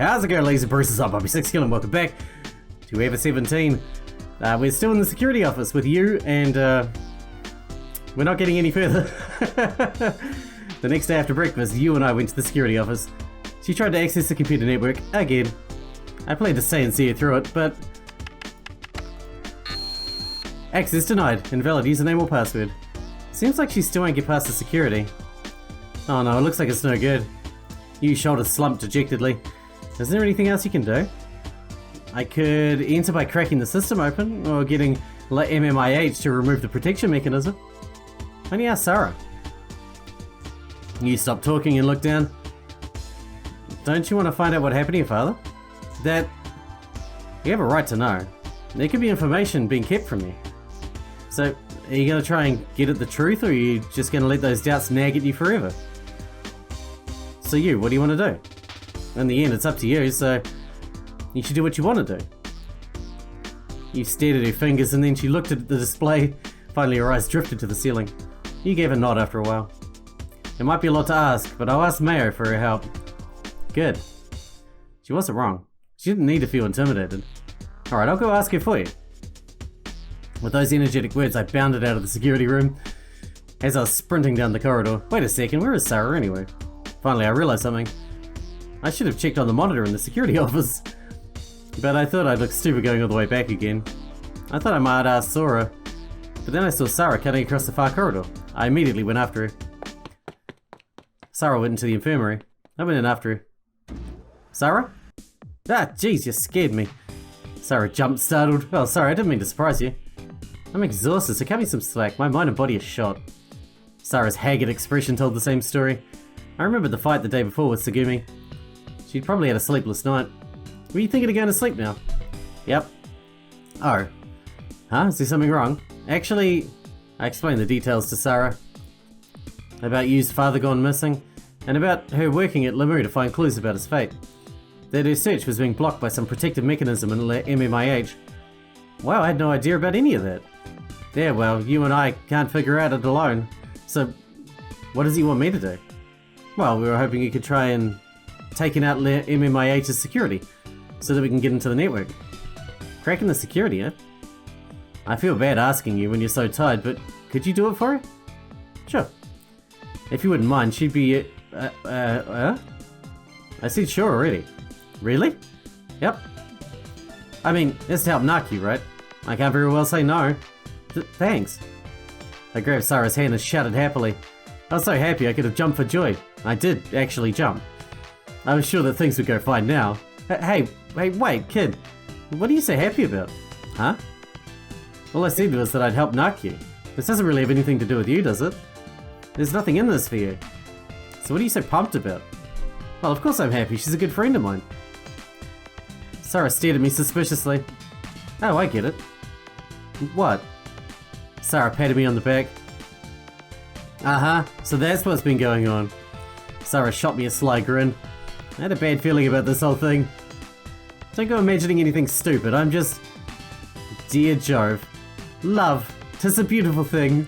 How's it going, ladies and bruises? I'm Bobby Sixkilla and welcome back to Ever 17. We're still in the security office with you, and we're not getting any further. The next day after breakfast, you and I went to the security office. She tried to access the computer network again. I played to stay and see her through it, but access denied. Invalid username or password. Seems like she still won't get past the security. Oh no, it looks like it's no good. Yu's shoulders slumped dejectedly. Is there anything else you can do? I could enter by cracking the system open, or getting MMIH to remove the protection mechanism. Only ask Sara. You stopped talking and looked down. Don't you want to find out what happened to your father? That... You have a right to know. There could be information being kept from you. So, are you going to try and get at the truth, or are you just going to let those doubts nag at you forever? So what do you want to do? In the end, it's up to you, so you should do what you want to do. You stared at her fingers, and then she looked at the display. Finally, her eyes drifted to the ceiling. You gave a nod after a while. It might be a lot to ask, but I'll ask Mayo for her help. Good. She wasn't wrong. She didn't need to feel intimidated. Alright, I'll go ask her for you. With those energetic words, I bounded out of the security room. As I was sprinting down the corridor. Wait a second, where is Sara anyway? Finally, I realized something. I should have checked on the monitor in the security office. But I thought I'd look stupid going all the way back again. I thought I might ask Sora. But then I saw Sara cutting across the far corridor. I immediately went after her. Sara went into the infirmary. I went in after her. Sara? Ah, jeez, you scared me. Sara jumped, startled. Oh, sorry, I didn't mean to surprise you. I'm exhausted, so cut me some slack. My mind and body are shot. Sara's haggard expression told the same story. I remembered the fight the day before with Tsugumi. She'd probably had a sleepless night. Were you thinking of going to sleep now? Yep. Oh. Huh? Is there something wrong? Actually, I explained the details to Sara. About Yu's father gone missing, and about her working at Lamu to find clues about his fate. That her search was being blocked by some protective mechanism in MMIH. Wow, I had no idea about any of that. Yeah, well, you and I can't figure out it alone. So, what does he want me to do? Well, we were hoping you could try and take out MMIH's security, so that we can get into the network. Cracking the security, eh? I feel bad asking you when you're so tired, but could you do it for her? Sure. If you wouldn't mind, she'd be... I said sure already. Really? Yep. I mean, it's to help Naki, right? I can't very well say no. Thanks. I grabbed Sara's hand and shouted happily. I was so happy I could have jumped for joy. I did actually jump. I was sure that things would go fine now. Hey, wait, kid. What are you so happy about? Huh? All I said was that I'd help Naki. This doesn't really have anything to do with you, does it? There's nothing in this for you. So what are you so pumped about? Well, of course I'm happy. She's a good friend of mine. Sara stared at me suspiciously. Oh, I get it. What? Sara patted me on the back. Uh-huh, so that's what's been going on. Sara shot me a sly grin. I had a bad feeling about this whole thing. Don't go imagining anything stupid, I'm just... Dear Jove. Love. 'Tis a beautiful thing.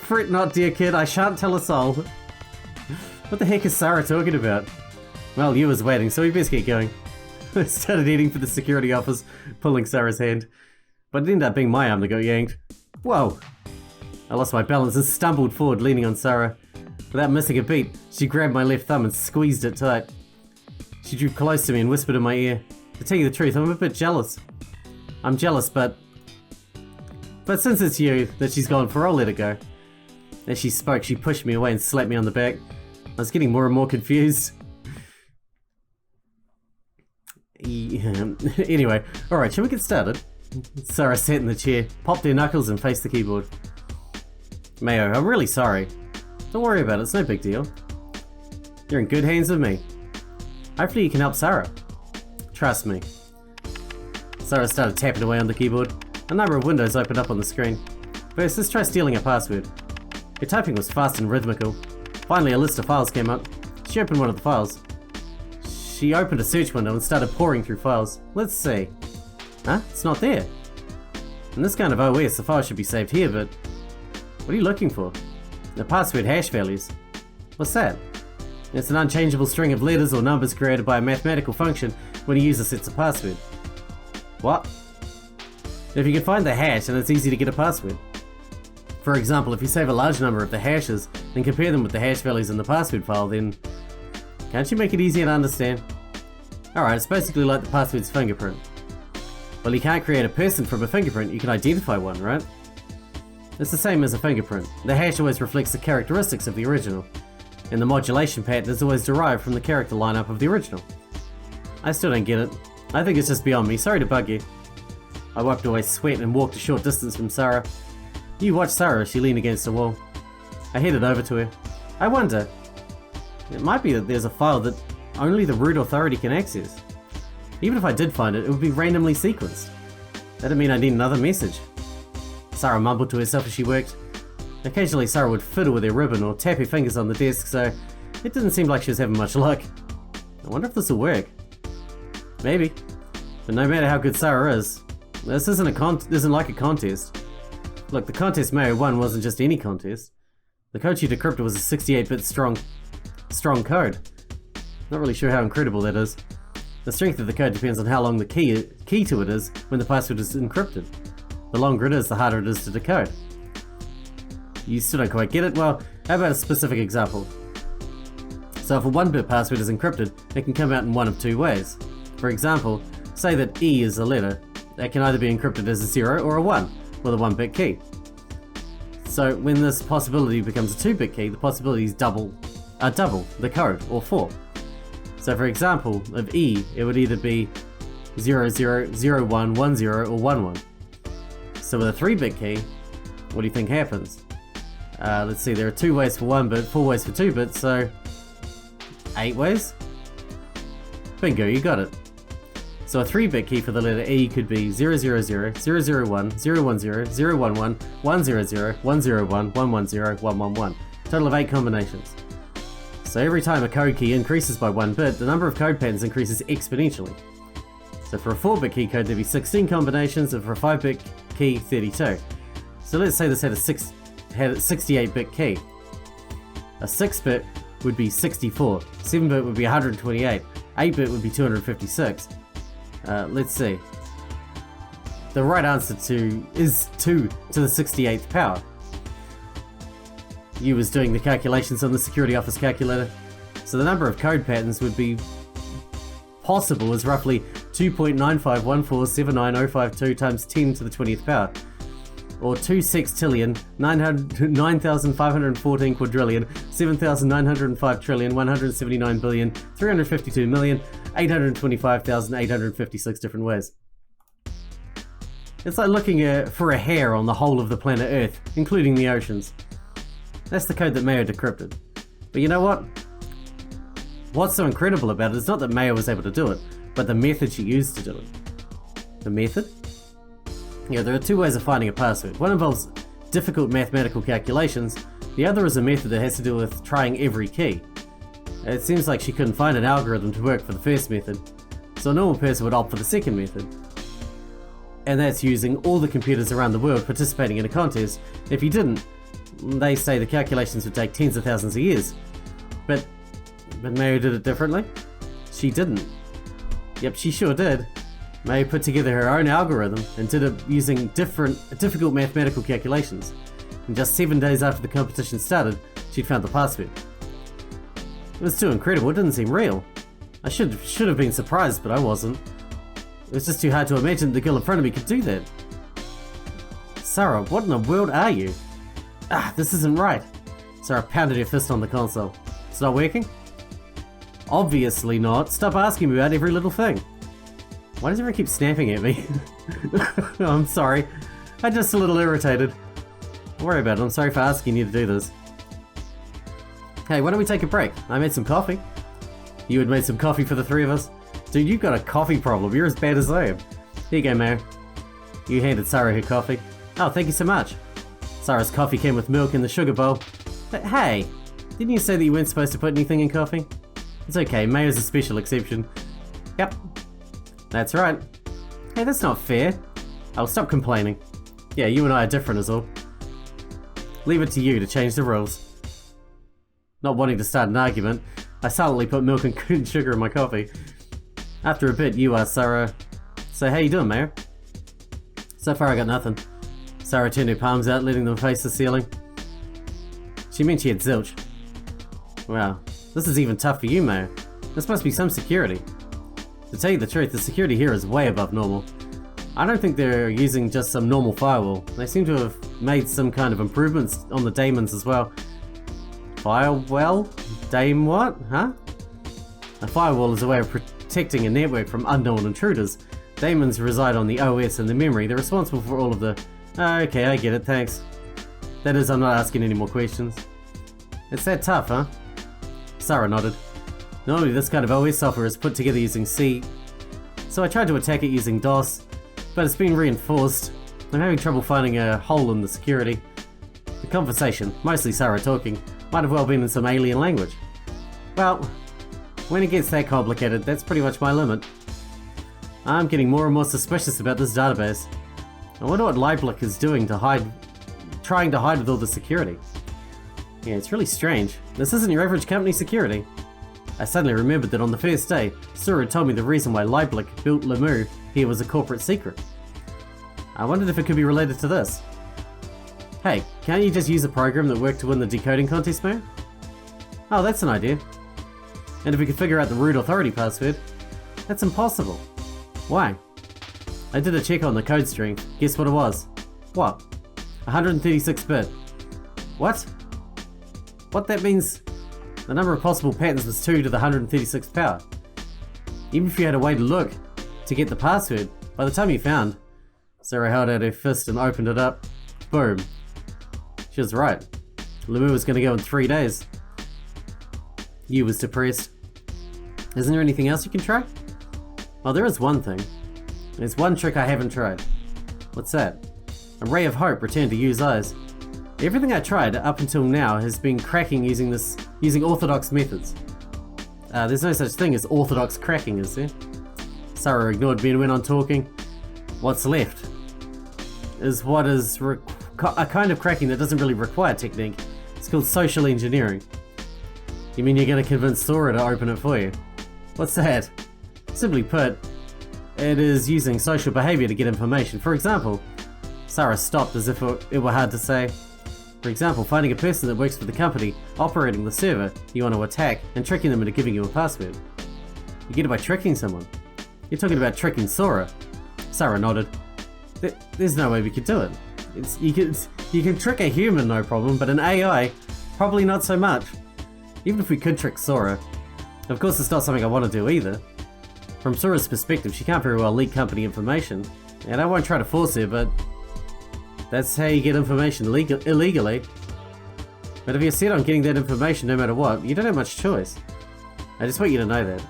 Fret not, dear kid, I shan't tell a soul. What the heck is Sara talking about? Well, you was waiting, so we best get going. I started heading for the security office, pulling Sara's hand. But it ended up being my arm that got yanked. Whoa! I lost my balance and stumbled forward, leaning on Sara. Without missing a beat, she grabbed my left thumb and squeezed it tight. She drew close to me and whispered in my ear. To tell you the truth, I'm a bit jealous. I'm jealous, but since it's you that she's gone for, I'll let it go. As she spoke, she pushed me away and slapped me on the back. I was getting more and more confused. Anyway, alright, shall we get started? Sara sat in the chair, popped her knuckles and faced the keyboard. Mayo, I'm really sorry. Don't worry about it, it's no big deal. You're in good hands with me. Hopefully you can help Sara. Trust me. Sara started tapping away on the keyboard. A number of windows opened up on the screen. First, let's try stealing a password. Her typing was fast and rhythmical. Finally, a list of files came up. She opened one of the files. She opened a search window and started pouring through files. Let's see. Huh? It's not there. In this kind of OS, the file should be saved here, but... What are you looking for? The password hash values. What's that? It's an unchangeable string of letters or numbers created by a mathematical function when a user sets a password. What? If you can find the hash, then it's easy to get a password. For example, if you save a large number of the hashes and compare them with the hash values in the password file, then can't you make it easier to understand? Alright, it's basically like the password's fingerprint. Well, you can't create a person from a fingerprint, you can identify one, right? It's the same as a fingerprint. The hash always reflects the characteristics of the original, and the modulation pattern is always derived from the character lineup of the original. I still don't get it. I think it's just beyond me, sorry to bug you. I wiped away sweat and walked a short distance from Sara. You watched Sara as she leaned against a wall. I headed over to her. I wonder, it might be that there's a file that only the root authority can access. Even if I did find it, it would be randomly sequenced. That'd mean I need another message. Sara mumbled to herself as she worked. Occasionally Sara would fiddle with her ribbon or tap her fingers on the desk, so it didn't seem like she was having much luck. I wonder if this will work. Maybe. But no matter how good Sara is, this isn't like a contest. Look, the contest Mayo won wasn't just any contest. The code she decrypted was a 68-bit strong code. Not really sure how incredible that is. The strength of the code depends on how long the key to it is when the password is encrypted. The longer it is, the harder it is to decode. You still don't quite get it? Well, how about a specific example? So if a 1-bit password is encrypted, it can come out in one of two ways. For example, say that E is a letter. That can either be encrypted as a 0 or a 1 with a 1-bit key. So when this possibility becomes a 2-bit key, the possibilities double the code, or 4. So for example, of E, it would either be 00, 01, 10 or 11. So with a 3-bit key, what do you think happens? Let's see, there are 2 ways for 1-bit, 4 ways for 2-bit, so 8 ways? Bingo, you got it. So a 3-bit key for the letter E could be 000, 001, 010, 011, 100, 101, 110, 111. Total of 8 combinations. So every time a code key increases by 1 bit, the number of code patterns increases exponentially. So for a 4-bit key code, there'd be 16 combinations, and for a 5-bit key, 32. So let's say this had a 68-bit key. A 6-bit would be 64, 7-bit would be 128, 8-bit would be 256. Let's see. The right answer is 2 to the 68th power. You was doing the calculations on the security office calculator. So the number of code patterns would be possible is roughly 2.951479052 times 10 to the 20th power. Or 2 sextillion, 9,514 quadrillion, 7,905 trillion, 179 billion, 352 million, 825,856 different ways. It's like looking for a hair on the whole of the planet Earth, including the oceans. That's the code that Mayo decrypted. But you know what? What's so incredible about it is not that Mayo was able to do it, but the method she used to do it. The method? Yeah, there are 2 ways of finding a password. One involves difficult mathematical calculations, the other is a method that has to do with trying every key. It seems like she couldn't find an algorithm to work for the first method, so a normal person would opt for the second method. And that's using all the computers around the world participating in a contest. If you didn't, they say the calculations would take tens of thousands of years. But Mayo did it differently? She didn't. Yep, she sure did. Mayo put together her own algorithm and did it using difficult mathematical calculations. And just 7 days after the competition started, she'd found the password. It was too incredible, it didn't seem real. I should have been surprised, but I wasn't. It was just too hard to imagine the girl in front of me could do that. Sara, what in the world are you? This isn't right. Sara pounded her fist on the console. It's not working? Obviously not. Stop asking me about every little thing. Why does everyone keep snapping at me? I'm sorry. I'm just a little irritated. Don't worry about it. I'm sorry for asking you to do this. Hey, why don't we take a break? I made some coffee. You had made some coffee for the 3 of us? Dude, you've got a coffee problem. You're as bad as I am. Here you go, Mayo. You handed Sara her coffee. Oh, thank you so much. Sara's coffee came with milk in the sugar bowl. But hey, didn't you say that you weren't supposed to put anything in coffee? It's okay, Mayo's a special exception. Yep. That's right. Hey, that's not fair. I'll stop complaining. Yeah, you and I are different is all. Leave it to you to change the rules. Not wanting to start an argument, I silently put milk and sugar in my coffee. After a bit, you asked Sara, "So how you doing, Mayor?" "So far I got nothing." Sara turned her palms out, letting them face the ceiling. She meant she had zilch. "Wow, this is even tough for you, Mayor. This must be some security." "To tell you the truth, the security here is way above normal. I don't think they're using just some normal firewall. They seem to have made some kind of improvements on the daemons as well." "Firewall? Dame what? Huh?" "A firewall is a way of protecting a network from unknown intruders. Daemons reside on the OS and the memory. They're responsible for all of the..." "Okay, I get it, thanks. That is, I'm not asking any more questions." "It's that tough, huh?" Sara nodded. "Normally this kind of OS software is put together using C, so I tried to attack it using DOS, but it's been reinforced. I'm having trouble finding a hole in the security." The conversation, mostly Sara talking, might have well been in some alien language. "Well, when it gets that complicated, that's pretty much my limit. I'm getting more and more suspicious about this database. I wonder what Lieblich is doing trying to hide with all the security. Yeah, it's really strange. This isn't your average company security." I suddenly remembered that on the first day, Sora told me the reason why Lieblich built Lemu here was a corporate secret. I wondered if it could be related to this. "Hey, can't you just use a program that worked to win the decoding contest, Mayor?" "Oh, that's an idea. And if we could figure out the root authority password?" "That's impossible." "Why?" "I did a check on the code string. Guess what it was?" "What?" 136-bit. "What?" "What that means? The number of possible patterns was 2 to the 136th power. Even if you had a way to look to get the password, by the time you found..." Sara held out her fist and opened it up. Boom. She was right. Lemu was going to go in 3 days. You was depressed. "Isn't there anything else you can try?" "Well, there is one thing. There's one trick I haven't tried." "What's that?" A ray of hope returned to Yu's eyes. "Everything I tried up until now has been cracking using orthodox methods." There's no such thing as orthodox cracking, is there?" Sara ignored me and went on talking. "What's left is what is a kind of cracking that doesn't really require technique. It's called social engineering." "You mean you're going to convince Sora to open it for you?" "What's that?" "Simply put, it is using social behavior to get information. For example..." Sara stopped as if it were hard to say. "For example, finding a person that works for the company, operating the server you want to attack, and tricking them into giving you a password." "You get it by tricking someone?" "You're talking about tricking Sora." Sara nodded. There's no way we could do it. You can trick a human, no problem, but an AI, probably not so much. Even if we could trick Sora. Of course, it's not something I want to do either. From Sora's perspective, she can't very well leak company information, and I won't try to force her, but that's how you get information illegally. But if you're set on getting that information no matter what, you don't have much choice. I just want you to know that."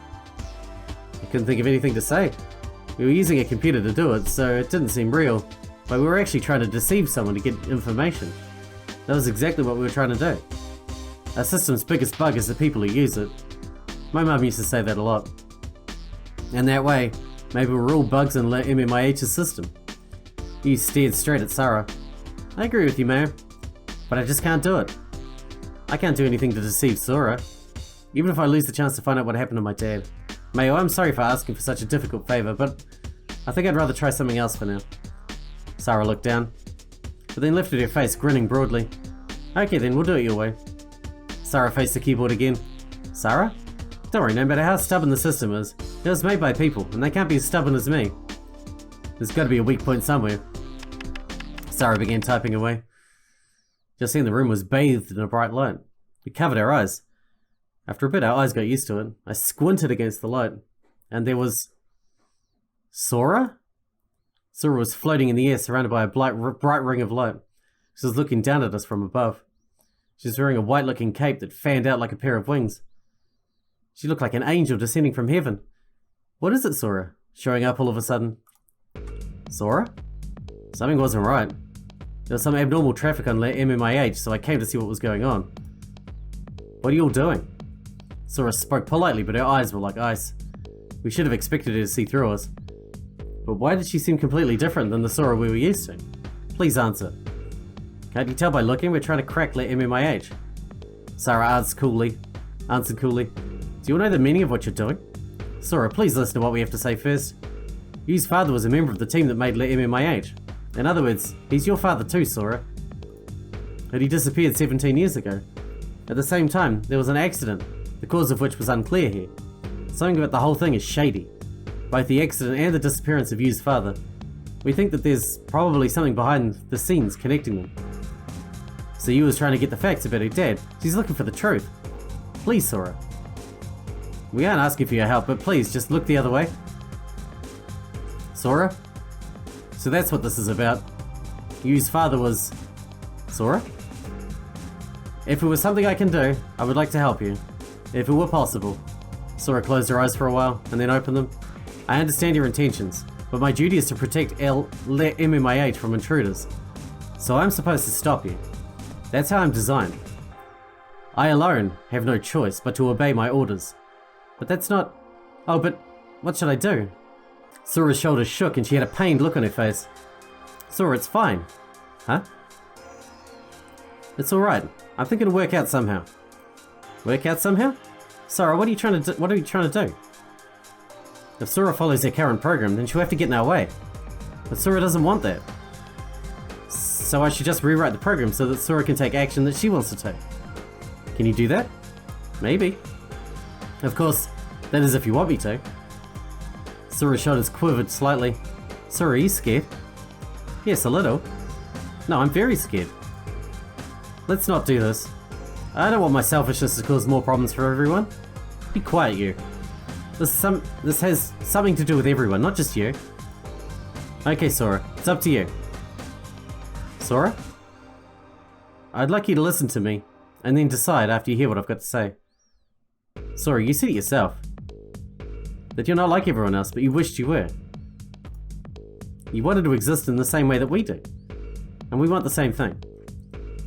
I couldn't think of anything to say. We were using a computer to do it, so it didn't seem real, but we were actually trying to deceive someone to get information. That was exactly what we were trying to do. Our system's biggest bug is the people who use it. My mum used to say that a lot. And that way, maybe we're all bugs in MMIH's system. You stared straight at Sara. "I agree with you, Mayor, but I just can't do it. I can't do anything to deceive Sora, even if I lose the chance to find out what happened to my dad. Mayo, I'm sorry for asking for such a difficult favor, but I think I'd rather try something else for now." Sara looked down, but then lifted her face, grinning broadly. "Okay then, we'll do it your way." Sara faced the keyboard again. "Sara? Don't worry, no matter how stubborn the system is, it was made by people, and they can't be as stubborn as me. There's got to be a weak point somewhere." Sara began typing away. Just then the room was bathed in a bright light. We covered our eyes. After a bit, our eyes got used to it. I squinted against the light, and there was... Sora? Sora was floating in the air, surrounded by a bright ring of light. She was looking down at us from above. She was wearing a white-looking cape that fanned out like a pair of wings. She looked like an angel descending from heaven. "What is it, Sora?" Showing up all of a sudden. "Sora?" Something wasn't right. There was some abnormal traffic on MMIH, so I came to see what was going on. "What are you all doing?" Sora spoke politely, but her eyes were like ice. We should have expected her to see through us. But why did she seem completely different than the Sora we were used to? Please answer. Can't you tell by looking? We're trying to crack MMIH. Sara answered coolly. Do you know the meaning of what you're doing? Sora, please listen to what we have to say first. Yu's father was a member of the team that made MMIH. In other words, he's your father too, Sora. And he disappeared 17 years ago. At the same time, there was an accident, the cause of which was unclear here. Something about the whole thing is shady. Both the accident and the disappearance of Yu's father. We think that there's probably something behind the scenes connecting them. So Yu was trying to get the facts about her dad. She's looking for the truth. Please, Sora. We aren't asking for your help, but please, just look the other way. Sora? So that's what this is about. Yu's father was... Sora? If it was something I can do, I would like to help you. If it were possible. Sora closed her eyes for a while, and then opened them. I understand your intentions, but my duty is to protect MMIH from intruders. So I'm supposed to stop you. That's how I'm designed. I alone have no choice but to obey my orders. But that's not... Oh, but what should I do? Sora's shoulders shook and she had a pained look on her face. Sora, it's fine. Huh? It's alright. I think it'll work out somehow. Work out somehow? Sora, what are you trying to do? If Sora follows her current program, then she'll have to get in our way. But Sora doesn't want that. So I should just rewrite the program so that Sora can take action that she wants to take. Can you do that? Maybe. Of course, that is if you want me to. Sora's shoulders quivered slightly. Sora, are you scared? Yes, a little. No, I'm very scared. Let's not do this. I don't want my selfishness to cause more problems for everyone. Be quiet, you. This has something to do with everyone, not just you. Okay, Sora, it's up to you. Sora? I'd like you to listen to me, and then decide after you hear what I've got to say. Sora, you said it yourself. That you're not like everyone else, but you wished you were. You wanted to exist in the same way that we do. And we want the same thing.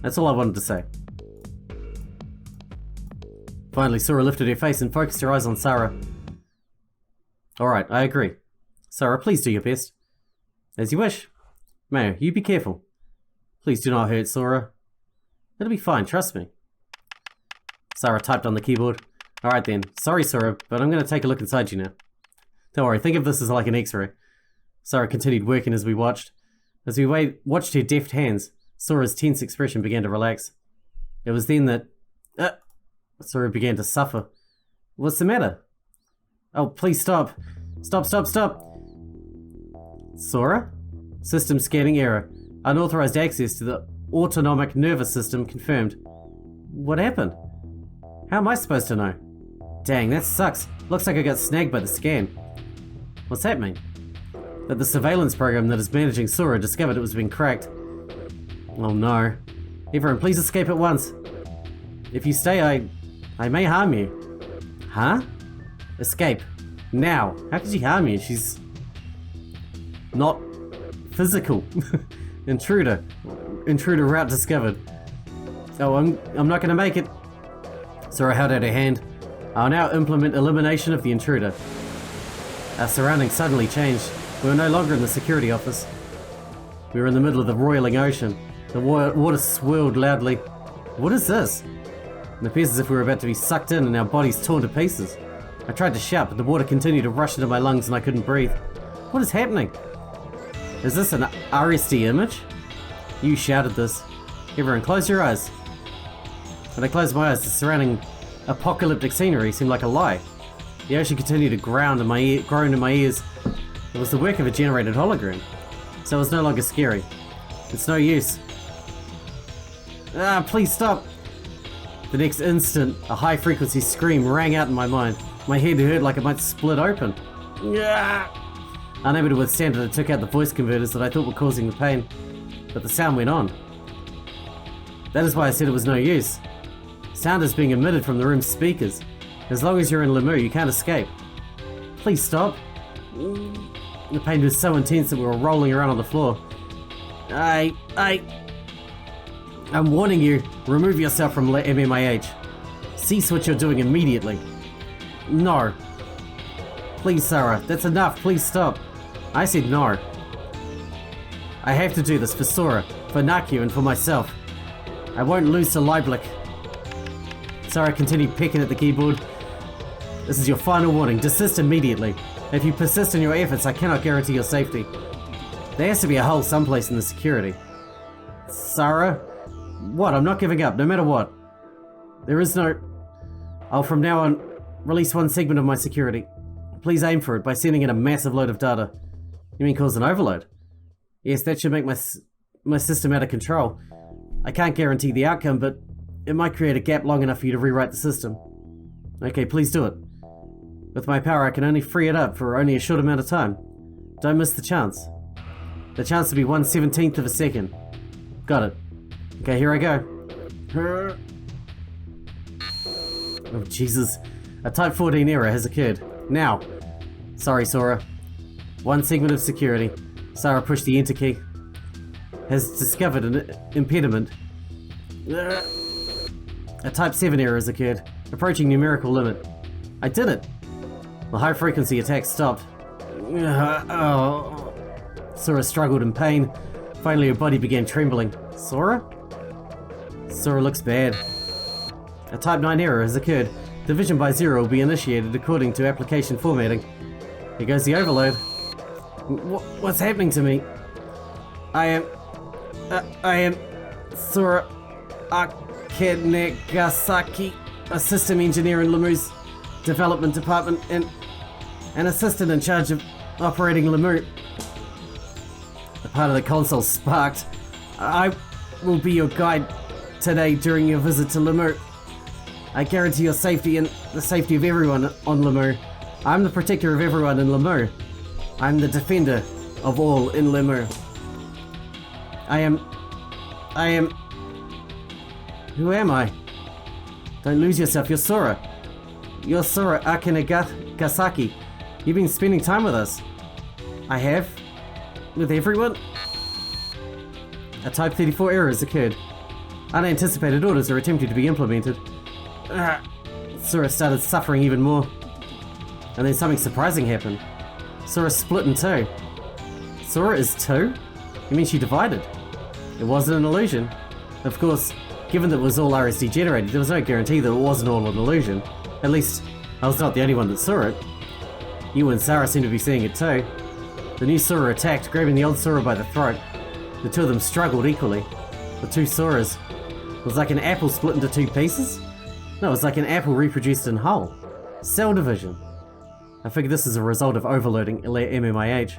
That's all I wanted to say. Finally, Sora lifted her face and focused her eyes on Sara. Alright, I agree. Sara, please do your best. As you wish. Mayo, you be careful. Please do not hurt Sora. It'll be fine, trust me. Sara typed on the keyboard. Alright then, sorry Sora, but I'm going to take a look inside you now. Don't worry, think of this as like an x-ray. Sara continued working as we watched. As we watched her deft hands, Sora's tense expression began to relax. It was then that... Sora began to suffer. What's the matter? Oh, please stop. Stop. Sora? System scanning error. Unauthorized access to the autonomic nervous system confirmed. What happened? How am I supposed to know? Dang, that sucks. Looks like I got snagged by the scan. What's that mean? That the surveillance program that is managing Sora discovered it was being cracked. Oh no. Everyone, please escape at once. If you stay, I may harm you. Huh? Escape. Now. How could she harm you? She's... not... physical. Intruder. Intruder route discovered. Oh, I'm not gonna make it. Sora held out her hand. I'll now implement elimination of the intruder. Our surroundings suddenly changed. We were no longer in the security office. We were in the middle of the roiling ocean. The water swirled loudly. What is this? It appears as if we were about to be sucked in and our bodies torn to pieces. I tried to shout, but the water continued to rush into my lungs and I couldn't breathe. What is happening? Is this an RSD image? You shouted this. Everyone, close your eyes. When I closed my eyes, the surrounding apocalyptic scenery seemed like a lie. The ocean continued to groan in my ears. It was the work of a generated hologram, so it was no longer scary. It's no use. Please stop! The next instant, a high-frequency scream rang out in my mind. My head hurt like it might split open. Unable to withstand it, I took out the voice converters that I thought were causing the pain, but the sound went on. That is why I said it was no use. Sound is being emitted from the room's speakers. As long as you're in Lemu, you can't escape. Please stop. The pain was so intense that we were rolling around on the floor. I'm warning you, remove yourself from MMIH. Cease what you're doing immediately. No. Please, Sara, that's enough, please stop. I said no. I have to do this for Sora, for Naku, and for myself. I won't lose to Lieblich. Sara continued pecking at the keyboard. This is your final warning. Desist immediately. If you persist in your efforts, I cannot guarantee your safety. There has to be a hole someplace in the security. Sara? What? I'm not giving up, no matter what. There is no... I'll from now on release one segment of my security. Please aim for it by sending in a massive load of data. You mean cause an overload? Yes, that should make my system out of control. I can't guarantee the outcome, but it might create a gap long enough for you to rewrite the system. Okay, please do it. With my power, I can only free it up for only a short amount of time. Don't miss the chance. The chance to be 1/17th of a second. Got it. Okay, here I go. Oh, Jesus. A Type 14 error has occurred. Now. Sorry, Sora. One segment of security. Sara pushed the enter key. Has discovered an impediment. A Type 7 error has occurred. Approaching numerical limit. I did it! The high frequency attack stopped. Sora struggled in pain. Finally, her body began trembling. Sora? Sora looks bad. A Type 9 error has occurred. Division by 0 will be initiated according to application formatting. Here goes the overload. What's happening to me? I am Sora Akenegasaki, a system engineer in Lemu's development department and an assistant in charge of operating Lemu. The part of the console sparked. I will be your guide today during your visit to Lemu. I guarantee your safety and the safety of everyone on Lemu. I'm the protector of everyone in Lemu. I'm the defender of all in Lemu. I am... Who am I? Don't lose yourself, you're Sora. You're Sora Akenegasaki. You've been spending time with us. I have? With everyone? A Type 34 error has occurred. Unanticipated orders are attempting to be implemented. Sora started suffering even more. And then something surprising happened. Sora split in two. Sora is two? You mean she divided? It wasn't an illusion. Of course, given that it was all RSD generated, there was no guarantee that it wasn't all an illusion. At least, I was not the only one that saw it. You and Sara seem to be seeing it too. The new Sora attacked, grabbing the old Sora by the throat. The two of them struggled equally. The two Soras. It was like an apple split into two pieces? No, it was like an apple reproduced in whole. Cell division. I figure this is a result of overloading MMIH.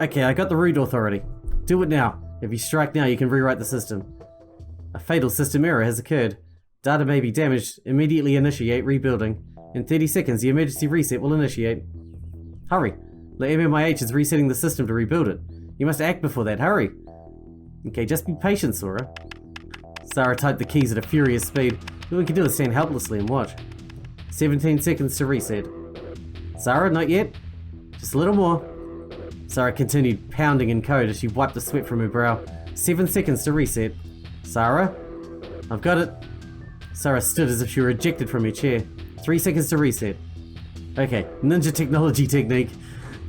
Okay, I got the root authority. Do it now. If you strike now, you can rewrite the system. A fatal system error has occurred. Data may be damaged. Immediately initiate rebuilding. In 30 seconds, the emergency reset will initiate. Hurry. The MMIH is resetting the system to rebuild it. You must act before that. Hurry. Okay, just be patient, Sora. Sara typed the keys at a furious speed. All we can do is stand helplessly and watch. 17 seconds to reset. Sara, not yet? Just a little more. Sara continued pounding in code as she wiped the sweat from her brow. 7 seconds to reset. Sara? I've got it. Sara stood as if she were ejected from her chair. 3 seconds to reset. Okay, ninja technology technique.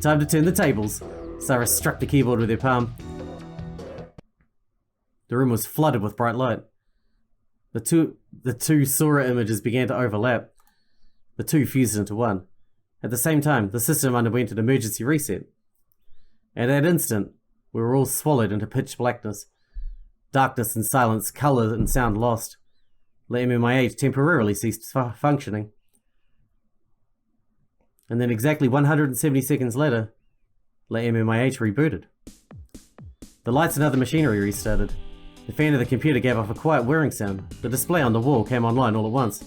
Time to turn the tables. Sara struck the keyboard with her palm. The room was flooded with bright light. The two Sora images began to overlap. The two fused into one. At the same time, the system underwent an emergency reset. At that instant, we were all swallowed into pitch blackness. Darkness and silence, colour and sound lost. The MMIH temporarily ceased functioning. And then exactly 170 seconds later, the MMIH rebooted. The lights and other machinery restarted. The fan of the computer gave off a quiet whirring sound. The display on the wall came online all at once.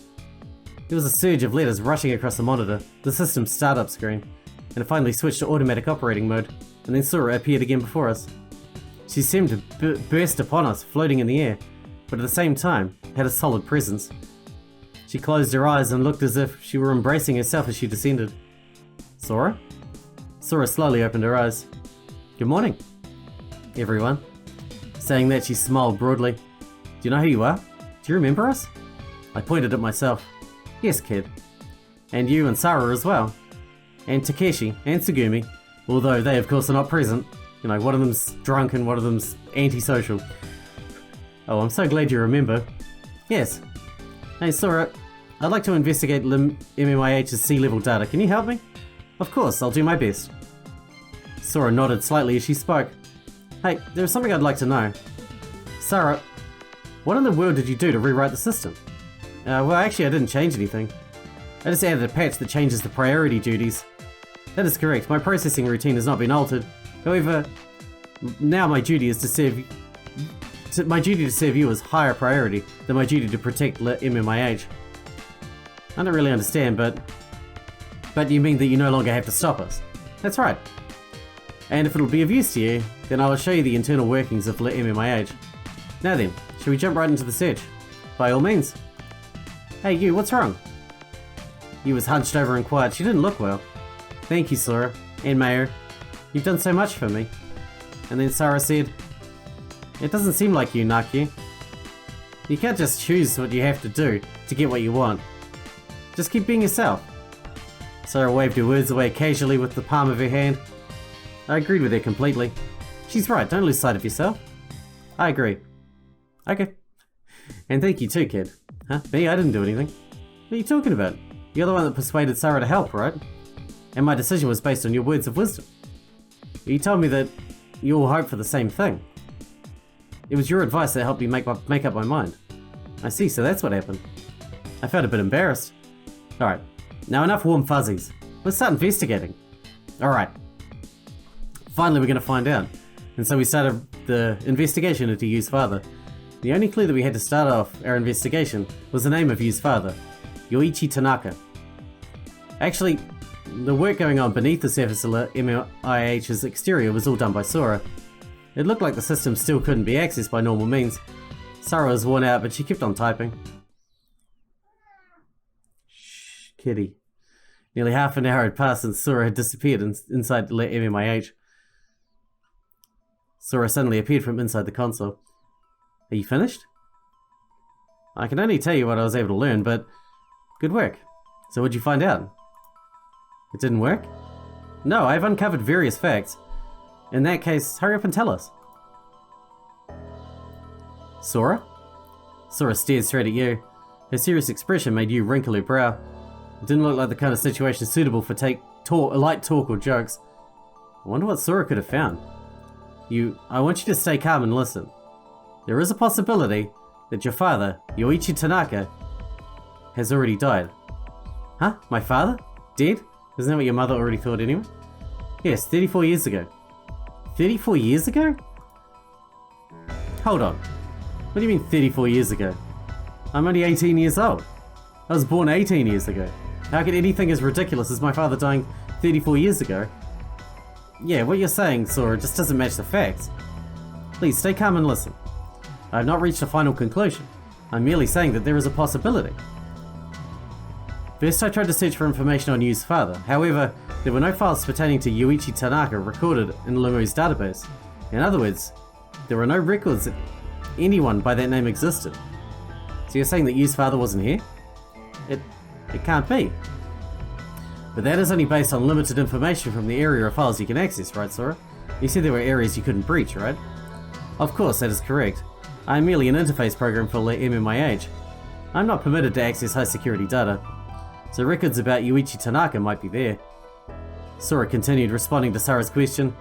There was a surge of letters rushing across the monitor, the system's startup screen, and it finally switched to automatic operating mode, and then Sora appeared again before us. She seemed to burst upon us, floating in the air, but at the same time, had a solid presence. She closed her eyes and looked as if she were embracing herself as she descended. Sora? Sora slowly opened her eyes. Good morning, everyone. Saying that, she smiled broadly. Do you know who you are? Do you remember us? I pointed at myself. Yes, kid. And you and Sara as well. And Takeshi and Tsugumi, although they of course are not present. You know, one of them's drunk and one of them's antisocial. Oh, I'm so glad you remember. Yes. Hey Sora, I'd like to investigate MMIH's sea-level data. Can you help me? Of course, I'll do my best. Sora nodded slightly as she spoke. Hey, there's something I'd like to know. Sara, what in the world did you do to rewrite the system? Well, actually, I didn't change anything. I just added a patch that changes the priority duties. That is correct. My processing routine has not been altered. However, now my duty is to serve. My duty to serve you is higher priority than my duty to protect MMIH. I don't really understand, but you mean that you no longer have to stop us? That's right. And if it'll be of use to you, then I will show you the internal workings of MMIH. Now then, shall we jump right into the search? By all means. Hey you, what's wrong? You was hunched over and quiet. She didn't look well. Thank you, Sora. And Mayor. You've done so much for me. And then Sara said, it doesn't seem like you, Naku. You can't just choose what you have to do to get what you want. Just keep being yourself. Sara waved her words away casually with the palm of her hand. I agreed with her completely. She's right, don't lose sight of yourself. I agree. Okay. And thank you too, kid. Huh? Me? I didn't do anything. What are you talking about? You're the one that persuaded Sara to help, right? And my decision was based on your words of wisdom. You told me that you all hope for the same thing. It was your advice that helped me make up my mind. I see, so that's what happened. I felt a bit embarrassed. Alright, now enough warm fuzzies. Let's start investigating. Alright. Finally we're going to find out. And so we started the investigation into Yu's father. The only clue that we had to start off our investigation was the name of Yu's father, Yoichi Tanaka. Actually, the work going on beneath the surface of MMIH's exterior was all done by Sora. It looked like the system still couldn't be accessed by normal means. Sara was worn out, but she kept on typing. Shh, kitty. Nearly half an hour had passed since Sora had disappeared inside the MMIH. Sora suddenly appeared from inside the console. Are you finished? I can only tell you what I was able to learn, but good work. So what'd you find out? It didn't work? No, I've uncovered various facts. In that case, hurry up and tell us. Sora? Sora stared straight at you. Her serious expression made you wrinkle her brow. It didn't look like the kind of situation suitable for light talk or jokes. I wonder what Sora could have found. I want you to stay calm and listen. There is a possibility that your father, Yoichi Tanaka, has already died. Huh? My father? Dead? Isn't that what your mother already thought anyway? Yes, 34 years ago. 34 years ago? Hold on. What do you mean 34 years ago? I'm only 18 years old. I was born 18 years ago. How could anything as ridiculous as my father dying 34 years ago? Yeah, what you're saying, Sora, just doesn't match the facts. Please stay calm and listen. I have not reached a final conclusion. I'm merely saying that there is a possibility. First I tried to search for information on Yu's father. However, there were no files pertaining to Yoichi Tanaka recorded in Lumu's database. In other words, there were no records that anyone by that name existed. So you're saying that Yu's father wasn't here? It can't be. But that is only based on limited information from the area of files you can access, right, Sora? You said there were areas you couldn't breach, right? Of course, that is correct. I am merely an interface program for MMIH. I'm not permitted to access high security data, so records about Yoichi Tanaka might be there. Sora continued, responding to Sara's question.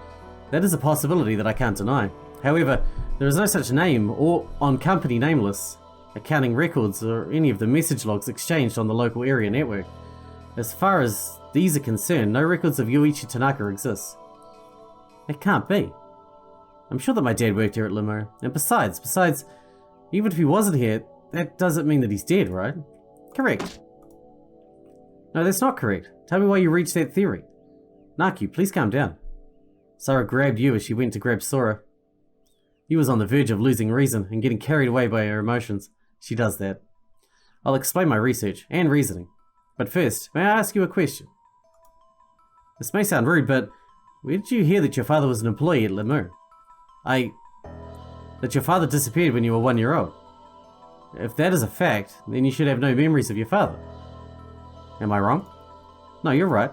That is a possibility that I can't deny. However, there is no such name or on company name lists, accounting records, or any of the message logs exchanged on the local area network. As far as these are concerned, no records of Yoichi Tanaka exist. It can't be. I'm sure that my dad worked here at Lumu, and besides, even if he wasn't here, that doesn't mean that he's dead, right? Correct. No, that's not correct. Tell me why you reached that theory. Naku, please calm down. Sara grabbed Yu as she went to grab Sora. Yu was on the verge of losing reason and getting carried away by her emotions. She does that. I'll explain my research and reasoning. But first, may I ask you a question? This may sound rude, but where did you hear that your father was an employee at Lumu? That your father disappeared when you were 1 year old. If that is a fact, then you should have no memories of your father. Am I wrong? No, you're right.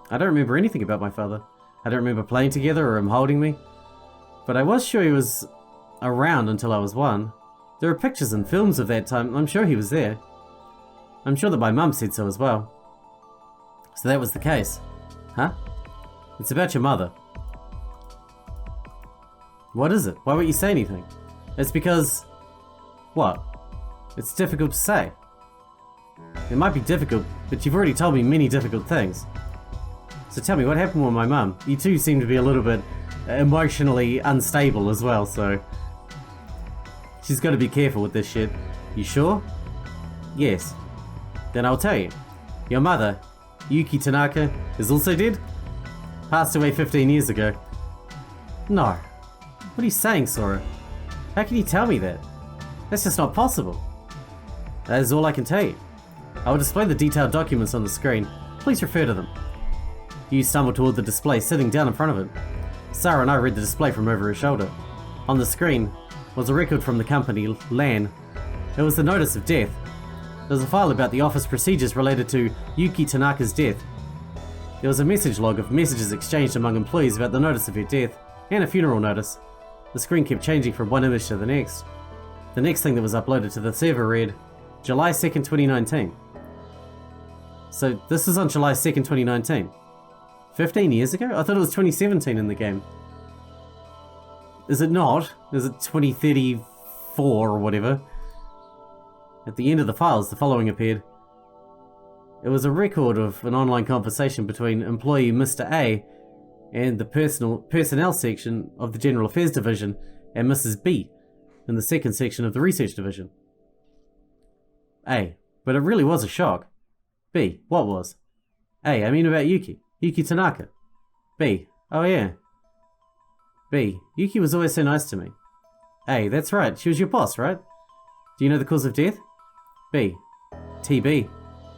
I don't remember anything about my father. I don't remember playing together or him holding me. But I was sure he was around until I was 1. There are pictures and films of that time. I'm sure he was there. I'm sure that my mum said so as well. So that was the case. Huh? It's about your mother. What is it? Why won't you say anything? It's because... What? It's difficult to say. It might be difficult, but you've already told me many difficult things. So tell me, what happened with my mum? You two seem to be a little bit emotionally unstable as well, so... She's got to be careful with this shit. You sure? Yes. Then I'll tell you. Your mother, Yuki Tanaka, is also dead? Passed away 15 years ago. No. What are you saying, Sora? How can you tell me that? That's just not possible. That is all I can tell you. I will display the detailed documents on the screen. Please refer to them. You stumbled toward the display, sitting down in front of it. Sara and I read the display from over her shoulder. On the screen was a record from the company, LAN. It was the notice of death. There was a file about the office procedures related to Yuki Tanaka's death. There was a message log of messages exchanged among employees about the notice of her death, and a funeral notice. The screen kept changing from one image to the next. The next thing that was uploaded to the server read, July 2nd, 2019. So this was on July 2nd, 2019. 15 years ago? I thought it was 2017 in the game. Is it not? Is it 2034 or whatever? At the end of the files, the following appeared. It was a record of an online conversation between employee Mr. A and the personnel section of the General Affairs Division and Mrs. B in the second section of the Research Division. A. But it really was a shock. B. What was? A. I mean about Yuki. Yuki Tanaka. B. Oh yeah. B. Yuki was always so nice to me. A. That's right. She was your boss, right? Do you know the cause of death? B. TB.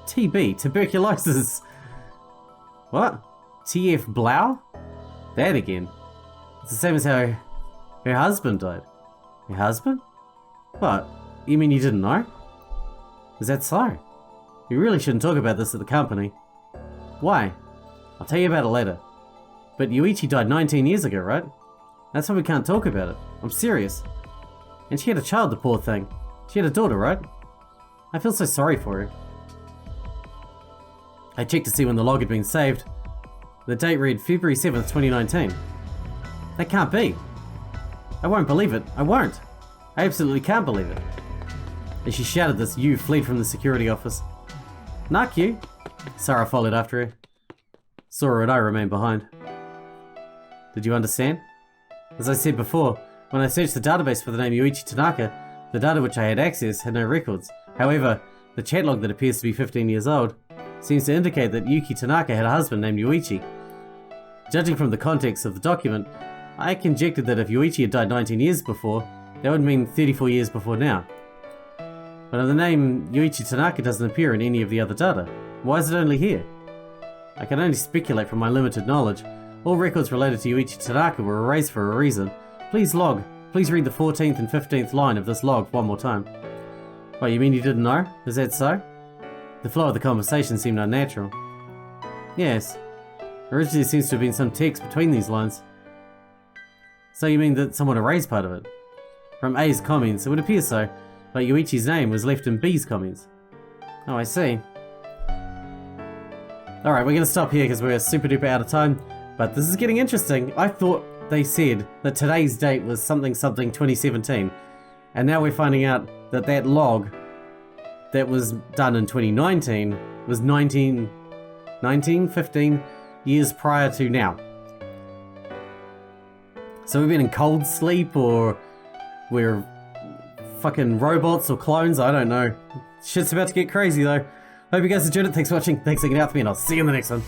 TB. Tuberculosis. What? TF Blau? That again. It's the same as how her husband died. Her husband? What? You mean you didn't know? Is that so? You really shouldn't talk about this at the company. Why? I'll tell you about it later. But Yuichi died 19 years ago, right? That's why we can't talk about it. I'm serious. And she had a child, the poor thing. She had a daughter, right? I feel so sorry for her. I checked to see when the log had been saved. The date read February 7th, 2019. That can't be. I won't believe it. I won't. I absolutely can't believe it. As she shouted this, Yu fled from the security office. Knock you. Sara followed after her. Sora and I remained behind. Did you understand? As I said before, when I searched the database for the name Yuichi Tanaka, the data which I had access had no records. However, the chat log that appears to be 15 years old seems to indicate that Yuki Tanaka had a husband named Yuichi. Judging from the context of the document, I conjectured that if Yuichi had died 19 years before, that would mean 34 years before now. But if the name Yuichi Tanaka doesn't appear in any of the other data, why is it only here? I can only speculate from my limited knowledge. All records related to Yuichi Tanaka were erased for a reason. Please read the 14th and 15th line of this log one more time. What, you mean you didn't know? Is that so? The flow of the conversation seemed unnatural. Yes. Originally there seems to have been some text between these lines. So you mean that someone erased part of it? From A's comments, it would appear so, but Yuichi's name was left in B's comments. Oh, I see. Alright, we're gonna stop here because we're super duper out of time, but this is getting interesting. I thought they said that today's date was something 2017, and now we're finding out that that log that was done in 2019 was 15 years prior to now. So we've been in cold sleep, or we're fucking robots or clones, I don't know. Shit's about to get crazy though. Hope you guys enjoyed it, thanks for watching, thanks for hanging out with me, and I'll see you in the next one.